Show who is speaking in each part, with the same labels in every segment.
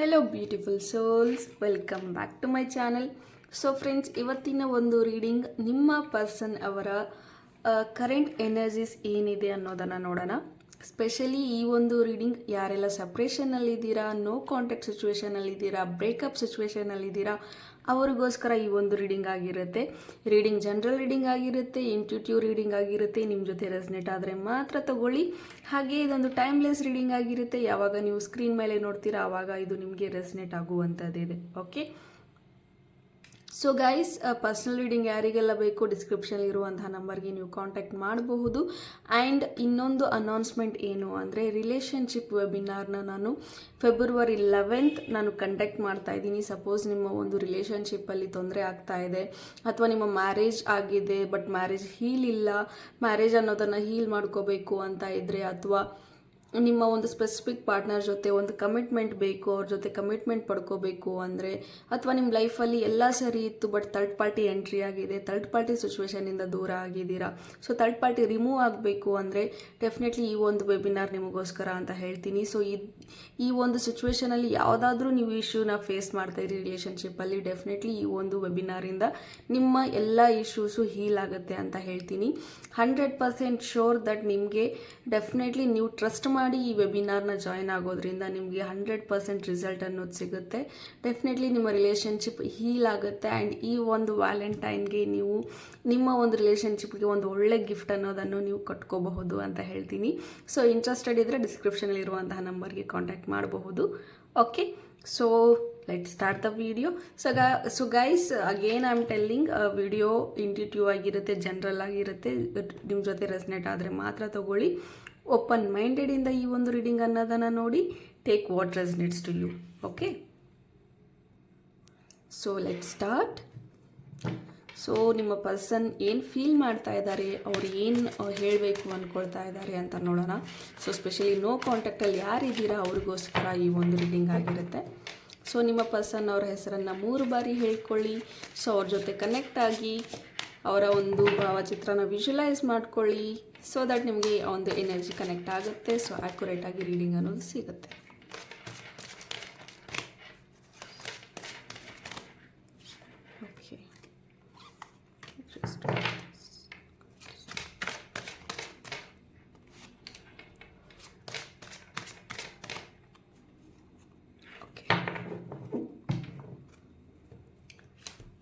Speaker 1: Hello beautiful souls, welcome back to my channel. So friends, ಇವತ್ತಿನ ಒಂದು reading ನಿಮ್ಮ person ಅವರ ಕರೆಂಟ್ ಎನರ್ಜೀಸ್ ಏನಿದೆ ಅನ್ನೋದನ್ನು ನೋಡೋಣ. ಸ್ಪೆಷಲಿ ಈ ಒಂದು ರೀಡಿಂಗ್ ಯಾರೆಲ್ಲ ಸಪ್ರೇಷನಲ್ಲಿದ್ದೀರಾ, ನೋ ಕಾಂಟ್ಯಾಕ್ಟ್ ಸಿಚುವೇಷನಲ್ಲಿದ್ದೀರಾ, ಬ್ರೇಕಪ್ ಸಿಚುವೇಷನಲ್ಲಿದ್ದೀರಾ ಅವರಿಗೋಸ್ಕರ ಈ ಒಂದು ರೀಡಿಂಗ್ ಆಗಿರುತ್ತೆ. ರೀಡಿಂಗ್ ಜನರಲ್ ರೀಡಿಂಗ್ ಆಗಿರುತ್ತೆ, ಇಂಟ್ಯೂಟಿವ್ ರೀಡಿಂಗ್ ಆಗಿರುತ್ತೆ. ನಿಮ್ಮ ಜೊತೆ ರೆಸ್ನೇಟ್ ಆದರೆ ಮಾತ್ರ ತಗೊಳ್ಳಿ. ಹಾಗೆ ಇದೊಂದು ಟೈಮ್ಲೆಸ್ ರೀಡಿಂಗ್ ಆಗಿರುತ್ತೆ. ಯಾವಾಗ ನೀವು ಸ್ಕ್ರೀನ್ ಮೇಲೆ ನೋಡ್ತೀರಾ ಆವಾಗ ಇದು ನಿಮಗೆ ರೆಸ್ನೇಟ್ ಆಗುವಂಥದ್ದಿದೆ. Okay, so guys, personal reading ಯಾರಿಗೆಲ್ಲ ಬೇಕು ಡಿಸ್ಕ್ರಿಪ್ಷನ್ ಇರುವಂತಹ ನಂಬರ್ಗೆ ನೀವು ಕಾಂಟ್ಯಾಕ್ಟ್ ಮಾಡಬಹುದು. ಆ್ಯಂಡ್ ಇನ್ನೊಂದು ಅನೌನ್ಸ್ಮೆಂಟ್ ಏನು ಅಂದರೆ, ರಿಲೇಷನ್ಶಿಪ್ ವೆಬಿನಾರ್ನ ನಾನು ಫೆಬ್ರವರಿ 11th ನಾನು ಕಂಡಕ್ಟ್ ಮಾಡ್ತಾ ಇದ್ದೀನಿ. ಸಪೋಸ್ ನಿಮ್ಮ ಒಂದು ರಿಲೇಷನ್ಶಿಪ್ಪಲ್ಲಿ ತೊಂದರೆ ಆಗ್ತಾ ಇದೆ, ಅಥವಾ ನಿಮ್ಮ ಮ್ಯಾರೇಜ್ ಆಗಿದೆ ಬಟ್ ಮ್ಯಾರೇಜ್ ಹೀಲ್ ಇಲ್ಲ, ಮ್ಯಾರೇಜ್ ಅನ್ನೋದನ್ನು ಹೀಲ್ ಮಾಡ್ಕೋಬೇಕು ಅಂತ ಇದ್ದರೆ, ಅಥವಾ ನಿಮ್ಮ ಒಂದು ಸ್ಪೆಸಿಫಿಕ್ ಪಾರ್ಟ್ನರ್ ಜೊತೆ ಒಂದು ಕಮಿಟ್ಮೆಂಟ್ ಬೇಕು, ಅವ್ರ ಜೊತೆ ಕಮಿಟ್ಮೆಂಟ್ ಪಡ್ಕೋಬೇಕು ಅಂದರೆ, ಅಥವಾ ನಿಮ್ಮ ಲೈಫಲ್ಲಿ ಎಲ್ಲ ಸರಿ ಇತ್ತು ಬಟ್ ಥರ್ಡ್ ಪಾರ್ಟಿ ಎಂಟ್ರಿ ಆಗಿದೆ, ಥರ್ಡ್ ಪಾರ್ಟಿ ಸಿಚುವೇಷನಿಂದ ದೂರ ಆಗಿದ್ದೀರಾ, ಸೊ ಥರ್ಡ್ ಪಾರ್ಟಿ ರಿಮೂವ್ ಆಗಬೇಕು ಅಂದರೆ ಡೆಫಿನೆಟ್ಲಿ ಈ ಒಂದು ವೆಬಿನಾರ್ ನಿಮಗೋಸ್ಕರ ಅಂತ ಹೇಳ್ತೀನಿ. ಸೊ ಈ ಒಂದು ಸಿಚುವೇಷನಲ್ಲಿ ಯಾವುದಾದ್ರೂ ನೀವು ಇಶ್ಯೂನ ಫೇಸ್ ಮಾಡ್ತಾಯಿರಿ ರಿಲೇಷನ್ಶಿಪ್ಪಲ್ಲಿ, ಡೆಫಿನೆಟ್ಲಿ ಈ ಒಂದು ವೆಬಿನಾರಿಂದ ನಿಮ್ಮ ಎಲ್ಲ ಇಶ್ಯೂಸು ಹೀಲ್ ಆಗುತ್ತೆ ಅಂತ ಹೇಳ್ತೀನಿ. 100% ಶೋರ್ ದಟ್ ನಿಮಗೆ ಡೆಫಿನೆಟ್ಲಿ ನೀವು ಟ್ರಸ್ಟ್ ಮಾಡಿ ಈ ವೆಬಿನಾರ್ನ ಜಾಯ್ನ್ ಆಗೋದ್ರಿಂದ ನಿಮಗೆ 100% ರಿಸಲ್ಟ್ ಅನ್ನೋದು ಸಿಗುತ್ತೆ. ಡೆಫಿನೆಟ್ಲಿ ನಿಮ್ಮ ರಿಲೇಷನ್ಶಿಪ್ ಹೀಲ್ ಆಗುತ್ತೆ. ಆ್ಯಂಡ್ ಈ ಒಂದು ವ್ಯಾಲೆಂಟೈನ್ಗೆ ನೀವು ನಿಮ್ಮ ಒಂದು ರಿಲೇಷನ್ಶಿಪ್ಗೆ ಒಂದು ಒಳ್ಳೆ ಗಿಫ್ಟ್ ಅನ್ನೋದನ್ನು ನೀವು ಕಟ್ಕೋಬಹುದು ಅಂತ ಹೇಳ್ತೀನಿ. ಸೊ ಇಂಟ್ರೆಸ್ಟೆಡ್ ಇದ್ದರೆ ಡಿಸ್ಕ್ರಿಪ್ಷನಲ್ಲಿ ಇರುವಂತಹ ನಂಬರ್ಗೆ ಕಾಂಟ್ಯಾಕ್ಟ್ ಮಾಡಬಹುದು. Okay, so let start the video. So guys, again I am telling, video intuitive ಆಗಿರುತ್ತೆ, ಜನರಲ್ ಆಗಿರುತ್ತೆ. ನಿಮ್ಮ ಜೊತೆ ರೆಸ್ನೇಟ್ ಆದರೆ ಮಾತ್ರ ತಗೊಳ್ಳಿ. ಓಪನ್ ಮೈಂಡೆಡಿಂದ ಈ ಒಂದು ರೀಡಿಂಗ್ ಅನ್ನೋದನ್ನು ನೋಡಿ, take what resonates to you. Okay, so let start. So ನಿಮ್ಮ ಪರ್ಸನ್ ಏನು ಫೀಲ್ ಮಾಡ್ತಾ ಇದ್ದಾರೆ, ಅವ್ರು ಏನು ಹೇಳಬೇಕು ಅಂದ್ಕೊಳ್ತಾ ಇದ್ದಾರೆ ಅಂತ ನೋಡೋಣ. ಸೊ ಸ್ಪೆಷಲಿ ನೋ ಕಾಂಟ್ಯಾಕ್ಟಲ್ಲಿ ಯಾರಿದ್ದೀರಾ ಅವ್ರಿಗೋಸ್ಕರ ಈ ಒಂದು ರೀಡಿಂಗ್ ಆಗಿರುತ್ತೆ. ಸೊ ನಿಮ್ಮ ಪರ್ಸನ್ ಅವರ ಹೆಸರನ್ನು 3 ಬಾರಿ ಹೇಳ್ಕೊಳ್ಳಿ. ಸೊ ಅವ್ರ ಜೊತೆ ಕನೆಕ್ಟ್ ಆಗಿ ಅವರ ಒಂದು ಭಾವಚಿತ್ರನ ವಿಜುವಲೈಸ್ ಮಾಡ್ಕೊಳ್ಳಿ. ಸೊ ದಟ್ ನಿಮಗೆ ಒಂದು ಎನರ್ಜಿ ಕನೆಕ್ಟ್ ಆಗುತ್ತೆ. ಸೊ ಆ್ಯಕ್ಯುರೇಟಾಗಿ ರೀಡಿಂಗ್ ಅನ್ನೋದು ಸಿಗುತ್ತೆ. Okay,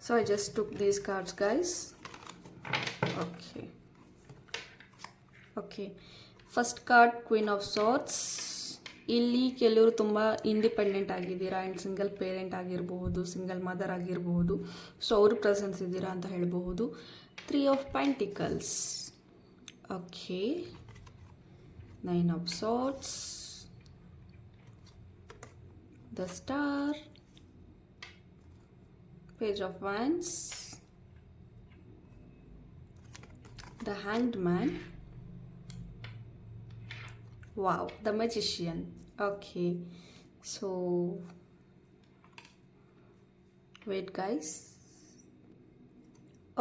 Speaker 1: so I just took these cards, guys. Okay, first card queen of swords. ಇಲ್ಲಿ ಕೆಲವರು ತುಂಬ ಇಂಡಿಪೆಂಡೆಂಟ್ ಆಗಿದ್ದೀರಾ ಆ್ಯಂಡ್ ಸಿಂಗಲ್ ಪೇರೆಂಟ್ ಆಗಿರಬಹುದು, ಸಿಂಗಲ್ ಮದರ್ ಆಗಿರಬಹುದು. ಸೊ ಅವರು ಪ್ರೆಸೆನ್ಸ್ ಇದ್ದೀರಾ ಅಂತ ಹೇಳಬಹುದು. 3 of pentacles. Okay, 9 of swords, the star, page of wands, the hanged man, wow, the magician. Okay, so wait guys.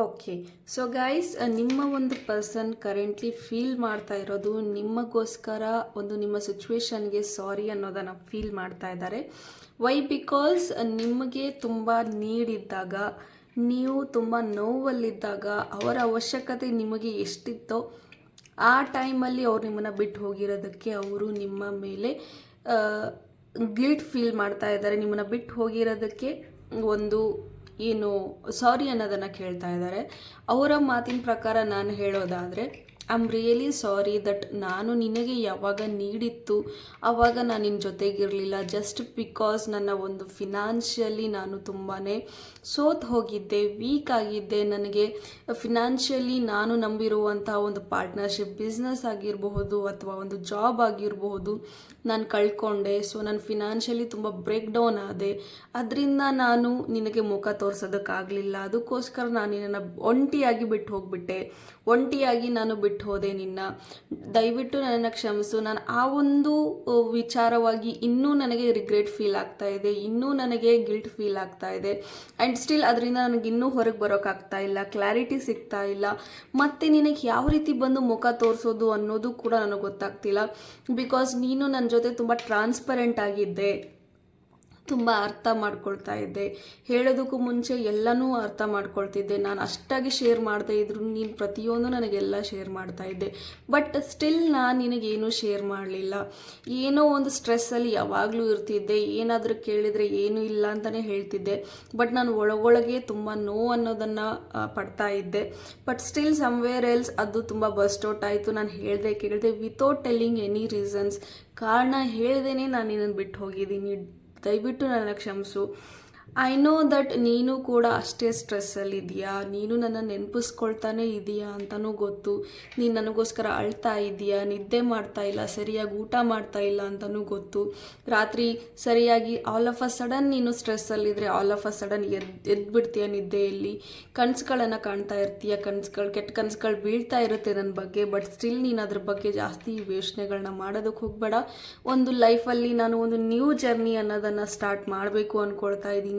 Speaker 1: Okay, so guys, ನಿಮ್ಮ ಒಂದು person currently feel ಮಾಡ್ತಾ ಇರೋದು ನಿಮಗೋಸ್ಕರ ಒಂದು ನಿಮ್ಮ ಸಿಚುವೇಶನ್ಗೆ ಸಾರಿ ಅನ್ನೋದನ್ನು ಫೀಲ್ ಮಾಡ್ತಾ ಇದ್ದಾರೆ. ವೈ? ಬಿಕಾಸ್ ನಿಮಗೆ ತುಂಬ ನೀಡಿದ್ದಾಗ, ನೀವು ತುಂಬ ನೋವಲ್ಲಿದ್ದಾಗ, ಅವರ ಅವಶ್ಯಕತೆ ನಿಮಗೆ ಎಷ್ಟಿತ್ತೋ ಆ ಟೈಮಲ್ಲಿ ಅವ್ರು ನಿಮ್ಮನ್ನು ಬಿಟ್ಟು ಹೋಗಿರೋದಕ್ಕೆ ಅವರು ನಿಮ್ಮ ಮೇಲೆ ಗಿಲ್ಟ್ ಫೀಲ್ ಮಾಡ್ತಾ ಇದ್ದಾರೆ. ನಿಮ್ಮನ್ನು ಬಿಟ್ಟು ಹೋಗಿರೋದಕ್ಕೆ ಒಂದು ಏನು ಸಾರಿ ಅನ್ನೋದನ್ನು ಕೇಳ್ತಾ ಇದ್ದಾರೆ. ಅವರ ಮಾತಿನ ಪ್ರಕಾರ ನಾನು ಹೇಳೋದಾದರೆ, I am really sorry that ನಾನು ನಿನಗೆ ಯಾವಾಗ ನೀಡಿತ್ತು ಆವಾಗ ನಾನು ನಿನ್ನ ಜೊತೆಗಿರಲಿಲ್ಲ. ಜಸ್ಟ್ ಬಿಕಾಸ್ ನನ್ನ ಒಂದು ಫಿನಾನ್ಷಿಯಲಿ ನಾನು ತುಂಬಾ ಸೋತ್ ಹೋಗಿದ್ದೆ, ವೀಕ್ ಆಗಿದ್ದೆ. ನನಗೆ ಫಿನಾನ್ಷಿಯಲಿ ನಾನು ನಂಬಿರುವಂಥ ಒಂದು ಪಾರ್ಟ್ನರ್ಶಿಪ್, ಬಿಸ್ನೆಸ್ ಆಗಿರಬಹುದು ಅಥವಾ ಒಂದು ಜಾಬ್ ಆಗಿರಬಹುದು, ನಾನು ಕಳ್ಕೊಂಡೆ. ಸೊ ನಾನು ಫಿನಾನ್ಷಿಯಲಿ ತುಂಬ ಬ್ರೇಕ್ ಡೌನ್ ಆದೆ. ಅದರಿಂದ ನಾನು ನಿನಗೆ ಮುಖ ತೋರಿಸೋದಕ್ಕಾಗಲಿಲ್ಲ. ಅದಕ್ಕೋಸ್ಕರ ನಾನು ನಿನ್ನನ್ನು ಒಂಟಿಯಾಗಿ ಬಿಟ್ಟು ಹೋಗಿಬಿಟ್ಟೆ. ಒಂಟಿಯಾಗಿ ನಾನು ಬಿಟ್ಟು ಹೋದೆ ನಿನ್ನ. ದಯವಿಟ್ಟು ನನ್ನನ್ನು ಕ್ಷಮಿಸು. ನಾನು ಆ ಒಂದು ವಿಚಾರವಾಗಿ ಇನ್ನೂ ನನಗೆ ರಿಗ್ರೆಟ್ ಫೀಲ್ ಆಗ್ತಾ ಇದೆ, ಇನ್ನೂ ನನಗೆ ಗಿಲ್ಟ್ ಫೀಲ್ ಆಗ್ತಾ ಇದೆ. ಆ್ಯಂಡ್ ಸ್ಟಿಲ್ ಅದರಿಂದ ನನಗೆ ಇನ್ನೂ ಹೊರಗೆ ಬರೋಕ್ಕಾಗ್ತಾ ಇಲ್ಲ, ಕ್ಲಾರಿಟಿ ಸಿಗ್ತಾ ಇಲ್ಲ. ಮತ್ತು ನಿನಗೆ ಯಾವ ರೀತಿ ಬಂದು ಮುಖ ತೋರಿಸೋದು ಅನ್ನೋದು ಕೂಡ ನನಗೆ ಗೊತ್ತಾಗ್ತಿಲ್ಲ. ಬಿಕಾಸ್ ನೀನು ನನ್ನ ಜೊತೆ ತುಂಬ ಟ್ರಾನ್ಸ್ಪರೆಂಟ್ ಆಗಿದ್ದೆ. ತುಂಬ ಅರ್ಥ ಮಾಡ್ಕೊಳ್ತಾ ಇದ್ದೆ. ಹೇಳೋದಕ್ಕೂ ಮುಂಚೆ ಎಲ್ಲನೂ ಅರ್ಥ ಮಾಡ್ಕೊಳ್ತಿದ್ದೆ. ನಾನು ಅಷ್ಟಾಗಿ ಶೇರ್ ಮಾಡದೇ ಇದ್ರು ನೀನು ಪ್ರತಿಯೊಂದು ನನಗೆಲ್ಲ ಶೇರ್ ಮಾಡ್ತಾ ಇದ್ದೆ. ಬಟ್ ಸ್ಟಿಲ್ ನಾನು ನಿನಗೇನೂ ಶೇರ್ ಮಾಡಲಿಲ್ಲ. ಏನೋ ಒಂದು ಸ್ಟ್ರೆಸ್ಸಲ್ಲಿ ಯಾವಾಗಲೂ ಇರ್ತಿದ್ದೆ. ಏನಾದರೂ ಕೇಳಿದರೆ ಏನೂ ಇಲ್ಲ ಅಂತಲೇ ಹೇಳ್ತಿದ್ದೆ. ಬಟ್ ನಾನು ಒಳಗೊಳಗೆ ತುಂಬ ನೋವು ಅನ್ನೋದನ್ನು ಪಡ್ತಾ ಇದ್ದೆ. ಬಟ್ ಸ್ಟಿಲ್ ಸಮ್ವೇರ್ ಎಲ್ಸ್ ಅದು ತುಂಬ ಬಸ್ಟ್ ಔಟ್ ಆಯಿತು. ನಾನು ಕೇಳಿದೆ ವಿತೌಟ್ ಟೆಲ್ಲಿಂಗ್ ಎನಿ ರೀಸನ್ಸ್. ಕಾರಣ ಹೇಳ್ದೇನೆ ನಾನು ನಿನ್ನನ್ನು ಬಿಟ್ಟು ಹೋಗಿದ್ದೀನಿ. ದಯವಿಟ್ಟು ನನ್ನ ಕ್ಷಮಿಸು. ಐ ನೋ ದಟ್ ನೀನು ಕೂಡ ಅಷ್ಟೇ ಸ್ಟ್ರೆಸ್ಸಲ್ಲಿದೆಯಾ, ನೀನು ನನ್ನ ನೆನಪಿಸ್ಕೊಳ್ತಾನೆ ಇದೆಯಾ ಅಂತಲೂ ಗೊತ್ತು. ನೀನು ನನಗೋಸ್ಕರ ಅಳ್ತಾ ಇದೆಯಾ, ನಿದ್ದೆ ಮಾಡ್ತಾ ಇಲ್ಲ, ಸರಿಯಾಗಿ ಊಟ ಮಾಡ್ತಾ ಇಲ್ಲ ಅಂತಲೂ ಗೊತ್ತು. ರಾತ್ರಿ ಸರಿಯಾಗಿ ಆಲ್ ಆಫ್ ಅ ಸಡನ್ ನೀನು ಸ್ಟ್ರೆಸ್ಸಲ್ಲಿದ್ದರೆ ಆಲ್ ಆಫ್ ಅ ಸಡನ್ ಎದ್ಬಿಡ್ತೀಯ ನಿದ್ದೆಯಲ್ಲಿ. ಕನಸುಗಳನ್ನು ಕಾಣ್ತಾ ಇರ್ತೀಯ, ಕೆಟ್ಟ ಕನಸುಗಳು ಬೀಳ್ತಾ ಇರುತ್ತೆ ನನ್ನ ಬಗ್ಗೆ. ಬಟ್ ಸ್ಟಿಲ್ ನೀನು ಅದ್ರ ಬಗ್ಗೆ ಜಾಸ್ತಿ ಯೋಚನೆಗಳನ್ನ ಮಾಡೋದಕ್ಕೆ ಹೋಗಬೇಡ. ಒಂದು ಲೈಫಲ್ಲಿ ನಾನು ಒಂದು ನ್ಯೂ ಜರ್ನಿ ಅನ್ನೋದನ್ನು ಸ್ಟಾರ್ಟ್ ಮಾಡಬೇಕು ಅಂದ್ಕೊಳ್ತಾ ಇದ್ದೀನಿ.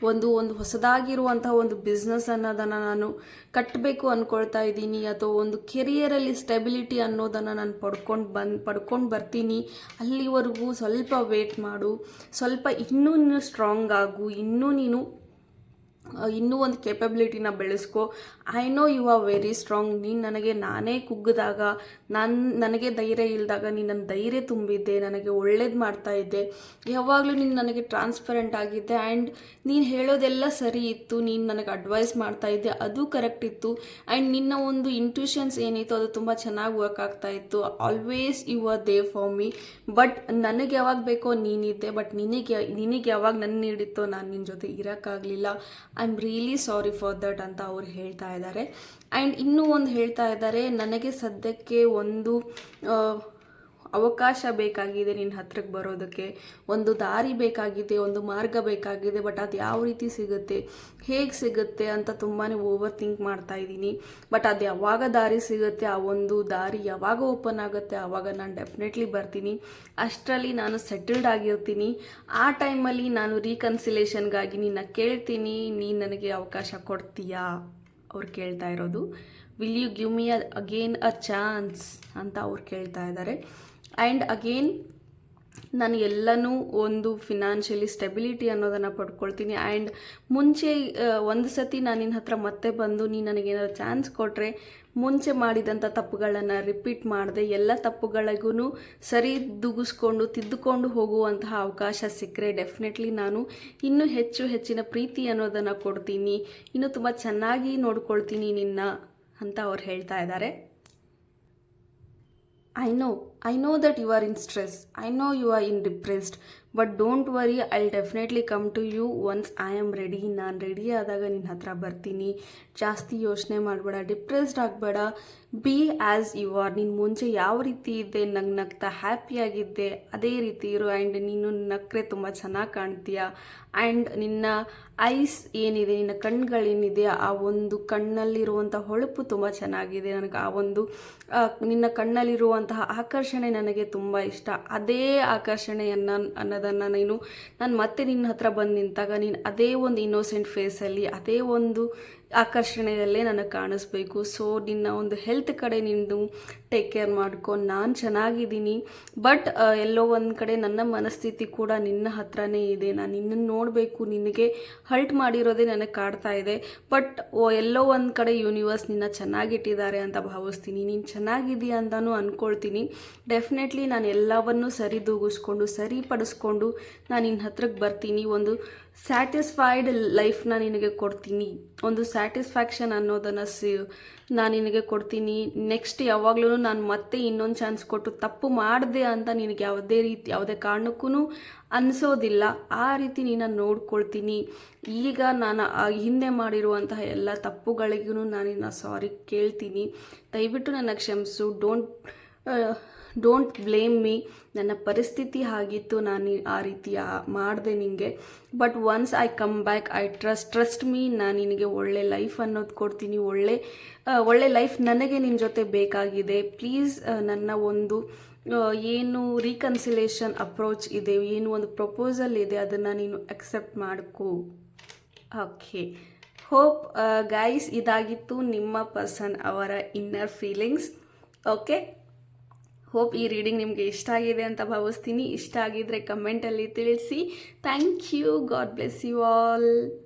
Speaker 1: ಒಂದು ಹೊಸದಾಗಿರುವಂತಹ ಒಂದು ಬಿಸ್ನೆಸ್ ಅನ್ನೋದನ್ನು ನಾನು ಕಟ್ಟಬೇಕು ಅಂದ್ಕೊಳ್ತಾ ಇದ್ದೀನಿ. ಅಥವಾ ಒಂದು ಕೆರಿಯರಲ್ಲಿ ಸ್ಟೆಬಿಲಿಟಿ ಅನ್ನೋದನ್ನು ನಾನು ಪಡ್ಕೊಂಡು ಬರ್ತೀನಿ. ಅಲ್ಲಿವರೆಗೂ ಸ್ವಲ್ಪ ವೇಟ್ ಮಾಡು, ಸ್ವಲ್ಪ ಇನ್ನೂ ಸ್ಟ್ರಾಂಗ್ ಆಗು, ಇನ್ನೂ ಒಂದು ಕೇಪಬಿಲಿಟಿನ ಬೆಳೆಸ್ಕೊ. I know you are very strong. ನೀನು ನನಗೆ ನಾನೇ ಕುಗ್ಗಿದಾಗ, ನನಗೆ ಧೈರ್ಯ ಇಲ್ಲದಾಗ ನೀನು ನನ್ನ ಧೈರ್ಯ ತುಂಬಿದ್ದೆ, ನನಗೆ ಒಳ್ಳೇದು ಮಾಡ್ತಾ ಇದ್ದೆ. ಯಾವಾಗಲೂ ನೀನು ನನಗೆ ಟ್ರಾನ್ಸ್ಪರೆಂಟ್ ಆಗಿದ್ದೆ. ಆ್ಯಂಡ್ ನೀನು ಹೇಳೋದೆಲ್ಲ ಸರಿ ಇತ್ತು. ನೀನು ನನಗೆ ಅಡ್ವೈಸ್ ಮಾಡ್ತಾ ಇದ್ದೆ, ಅದು ಕರೆಕ್ಟ್ ಇತ್ತು. ಆ್ಯಂಡ್ ನಿನ್ನ ಒಂದು ಇಂಟ್ಯೂಷನ್ಸ್ ಏನಿತ್ತು ಅದು ತುಂಬ ಚೆನ್ನಾಗಿ ವರ್ಕ್ ಆಗ್ತಾ ಇತ್ತು. Always you are there for me. But ನನಗೆ ಯಾವಾಗ ಬೇಕೋ ನೀನಿದ್ದೆ. ಬಟ್ ನಿನಗೆ ಯಾವಾಗ ನನ್ನ ನೀಡಿತ್ತೋ ನಾನು ನಿನ್ನ ಜೊತೆ ಇರೋಕ್ಕಾಗಲಿಲ್ಲ. I am really sorry for that ಅಂತ ಅವ್ರು ಹೇಳ್ತಾ ಇದ್ದಾರೆ. ಆ್ಯಂಡ್ ಇನ್ನೂ ಒಂದು ಹೇಳ್ತಾ ಇದ್ದಾರೆ, ನನಗೆ ಸದ್ಯಕ್ಕೆ ಒಂದು ಅವಕಾಶ ಬೇಕಾಗಿದೆ ನಿನ್ನ ಹತ್ರಕ್ಕೆ ಬರೋದಕ್ಕೆ, ಒಂದು ದಾರಿ ಬೇಕಾಗಿದೆ, ಒಂದು ಮಾರ್ಗ ಬೇಕಾಗಿದೆ. ಬಟ್ ಅದು ಯಾವ ರೀತಿ ಸಿಗುತ್ತೆ, ಹೇಗೆ ಸಿಗುತ್ತೆ ಅಂತ ತುಂಬಾ ಓವರ್ ಥಿಂಕ್ ಮಾಡ್ತಾ ಇದ್ದೀನಿ. ಬಟ್ ಅದು ಯಾವಾಗ ದಾರಿ ಸಿಗುತ್ತೆ, ಆ ಒಂದು ದಾರಿ ಯಾವಾಗ ಓಪನ್ ಆಗುತ್ತೆ ಆವಾಗ ನಾನು ಡೆಫಿನೆಟ್ಲಿ ಬರ್ತೀನಿ. ಅಷ್ಟರಲ್ಲಿ ನಾನು ಸೆಟಲ್ಡ್ ಆಗಿರ್ತೀನಿ. ಆ ಟೈಮಲ್ಲಿ ನಾನು ರೀಕನ್ಸಿಲೇಷನ್ಗಾಗಿ ನಿನ್ನ ಕೇಳ್ತೀನಿ, ನೀನು ನನಗೆ ಅವಕಾಶ ಕೊಡ್ತೀಯಾ? ಅವ್ರು ಕೇಳ್ತಾ ಇರೋದು will you give me again a chance ಅಂತ ಅವ್ರು ಕೇಳ್ತಾ ಇದ್ದಾರೆ. ಆ್ಯಂಡ್ ಅಗೇನ್ ನಾನು ಎಲ್ಲನೂ ಒಂದು ಫಿನಾನ್ಷಿಯಲಿ ಸ್ಟೆಬಿಲಿಟಿ ಅನ್ನೋದನ್ನು ಪಡ್ಕೊಳ್ತೀನಿ. ಆ್ಯಂಡ್ ಮುಂಚೆ ಒಂದು ಸತಿ ನಾನು ನಿನ್ನ ಹತ್ರ ಮತ್ತೆ ಬಂದು ನೀನು ನನಗೇನಾದ್ರು ಚಾನ್ಸ್ ಕೊಟ್ಟರೆ ಮುಂಚೆ ಮಾಡಿದಂಥ ತಪ್ಪುಗಳನ್ನು ರಿಪೀಟ್ ಮಾಡದೆ ಎಲ್ಲ ತಪ್ಪುಗಳಿಗೂ ತಿದ್ದುಕೊಂಡು ಹೋಗುವಂತಹ ಅವಕಾಶ ಸಿಕ್ಕರೆ ಡೆಫಿನೆಟ್ಲಿ ನಾನು ಇನ್ನೂ ಹೆಚ್ಚಿನ ಪ್ರೀತಿ ಅನ್ನೋದನ್ನು ಕೊಡ್ತೀನಿ, ಇನ್ನೂ ತುಂಬ ಚೆನ್ನಾಗಿ ನೋಡ್ಕೊಳ್ತೀನಿ ನಿನ್ನ ಅಂತ ಅವ್ರು ಹೇಳ್ತಾ ಇದ್ದಾರೆ. I know that you are in stress. I know you are in depressed. But don't worry, I'll definitely come to you once I am ready. ನಾನು ರೆಡಿ ಆದಾಗ ನಿನ್ನ ಹತ್ರ ಬರ್ತೀನಿ. ಜಾಸ್ತಿ ಯೋಚನೆ ಮಾಡಬೇಡ, ಡಿಪ್ರೆಸ್ಡ್ ಆಗಬೇಡ. Be as you are. ನೀನು ಮುಂಚೆ ಯಾವ ರೀತಿ ಇದ್ದೆ, ನಗ್ತಾ ಹ್ಯಾಪಿಯಾಗಿದ್ದೆ, ಅದೇ ರೀತಿ ಇರು. ಆ್ಯಂಡ್ ನೀನು ನಕ್ಕರೆ ತುಂಬ ಚೆನ್ನಾಗಿ ಕಾಣ್ತೀಯ. ಆ್ಯಂಡ್ ನಿನ್ನ ಐಸ್ ಏನಿದೆ, ನಿನ್ನ ಕಣ್ಣುಗಳೇನಿದೆ, ಆ ಒಂದು ಕಣ್ಣಲ್ಲಿರುವಂಥ ಹೊಳಪು ತುಂಬ ಚೆನ್ನಾಗಿದೆ. ನನಗೆ ಆ ಒಂದು ನಿನ್ನ ಕಣ್ಣಲ್ಲಿರುವಂತಹ ಆಕರ್ಷಣೆ ನನಗೆ ತುಂಬ ಇಷ್ಟ. ಅದೇ ಅನ್ನೋದನ್ನು ನಾನು ಮತ್ತೆ ನಿನ್ನ ಹತ್ರ ಬಂದು ನಿಂತಾಗ ನೀನು ಅದೇ ಒಂದು ಇನ್ನೋಸೆಂಟ್ ಫೇಸಲ್ಲಿ, ಅದೇ ಒಂದು ಆಕರ್ಷಣೆಯಲ್ಲೇ ನನಗೆ ಕಾಣಿಸ್ಬೇಕು. ಸೊ ನಿನ್ನ ಒಂದು ಹೆಲ್ತ್ ಕಡೆ ನಿಂದು ಟೇಕ್ ಕೇರ್ ಮಾಡ್ಕೊ. ನಾನು ಚೆನ್ನಾಗಿದ್ದೀನಿ. ಬಟ್ ಎಲ್ಲೋ ಒಂದು ಕಡೆ ನನ್ನ ಮನಸ್ಥಿತಿ ಕೂಡ ನಿನ್ನ ಹತ್ರನೇ ಇದೆ. ನಾನು ನಿನ್ನನ್ನು ನೋಡಬೇಕು, ನಿನಗೆ ಹರ್ಟ್ ಮಾಡಿರೋದೇ ನನಗೆ ಕಾಡ್ತಾ ಇದೆ. ಬಟ್ ಎಲ್ಲೋ ಒಂದು ಕಡೆ ಯೂನಿವರ್ಸ್ ನಿನ್ನ ಚೆನ್ನಾಗಿಟ್ಟಿದ್ದಾರೆ ಅಂತ ಭಾವಿಸ್ತೀನಿ. ನೀನು ಚೆನ್ನಾಗಿದೆಯಾ ಅಂತಲೂ ಅಂದ್ಕೊಳ್ತೀನಿ. ಡೆಫಿನೆಟ್ಲಿ ನಾನು ಎಲ್ಲವನ್ನೂ ಸರಿಪಡಿಸ್ಕೊಂಡು ನಾನು ನಿನ್ನ ಹತ್ರಕ್ಕೆ ಬರ್ತೀನಿ. ಒಂದು ಸ್ಯಾಟಿಸ್ಫೈಡ್ ಲೈಫ್ನ ನಿನಗೆ ಕೊಡ್ತೀನಿ. ಒಂದು ಸ್ಯಾಟಿಸ್ಫ್ಯಾಕ್ಷನ್ ಅನ್ನೋದನ್ನು ನಾನು ನಿನಗೆ ಕೊಡ್ತೀನಿ. ನೆಕ್ಸ್ಟ್ ಯಾವಾಗಲೂ ನಾನು ಮತ್ತೆ ಇನ್ನೊಂದು ಚಾನ್ಸ್ ಕೊಟ್ಟು ತಪ್ಪು ಮಾಡಿದೆ ಅಂತ ನಿನಗೆ ಯಾವುದೇ ಕಾರಣಕ್ಕೂ ಅನಿಸೋದಿಲ್ಲ. ಆ ರೀತಿ ನೀನು ನೋಡ್ಕೊಳ್ತೀನಿ. ಈಗ ನಾನು ಹಿಂದೆ ಮಾಡಿರುವಂತಹ ಎಲ್ಲ ತಪ್ಪುಗಳಿಗೂ ನಾನಿನ್ನ ಸಾರಿ ಕೇಳ್ತೀನಿ. ದಯವಿಟ್ಟು ನನ್ನ ಕ್ಷಮಿಸು. Don't blame me. ನನ್ನ ಪರಿಸ್ಥಿತಿ ಆಗಿತ್ತು, ನಾನು ಆ ರೀತಿ ಮಾಡಿದೆ ನಿನಗೆ. But once I come back, I trust me. ನಾನು ನಿನಗೆ ಒಳ್ಳೆ ಲೈಫ್ ಅನ್ನೋದು ಕೊಡ್ತೀನಿ. ಒಳ್ಳೆ ಲೈಫ್ ನನಗೆ ನಿನ್ನ ಜೊತೆ ಬೇಕಾಗಿದೆ. ಪ್ಲೀಸ್ ನನ್ನ ಒಂದು ಏನು ರೀಕನ್ಸಿಲೇಷನ್ ಅಪ್ರೋಚ್ ಇದೆ, ಏನು ಒಂದು ಪ್ರಪೋಸಲ್ ಇದೆ, ಅದನ್ನು ನೀನು ಅಕ್ಸೆಪ್ಟ್ ಮಾಡ್ಕೋ. ಓಕೆ, ಹೋಪ್ ಗೈಸ್ ಇದಾಗಿತ್ತು ನಿಮ್ಮ ಪರ್ಸನ್ ಅವರ ಇನ್ನರ್ ಫೀಲಿಂಗ್ಸ್. ಓಕೆ, ಹೋಪ್ ಈ ರೀಡಿಂಗ್ ನಿಮಗೆ ಇಷ್ಟ ಆಗಿದೆ ಅಂತ ಭಾವಿಸ್ತೀನಿ. ಇಷ್ಟ ಆಗಿದ್ರೆ ಕಮೆಂಟಲ್ಲಿ ತಿಳಿಸಿ. Thank you. God bless you all.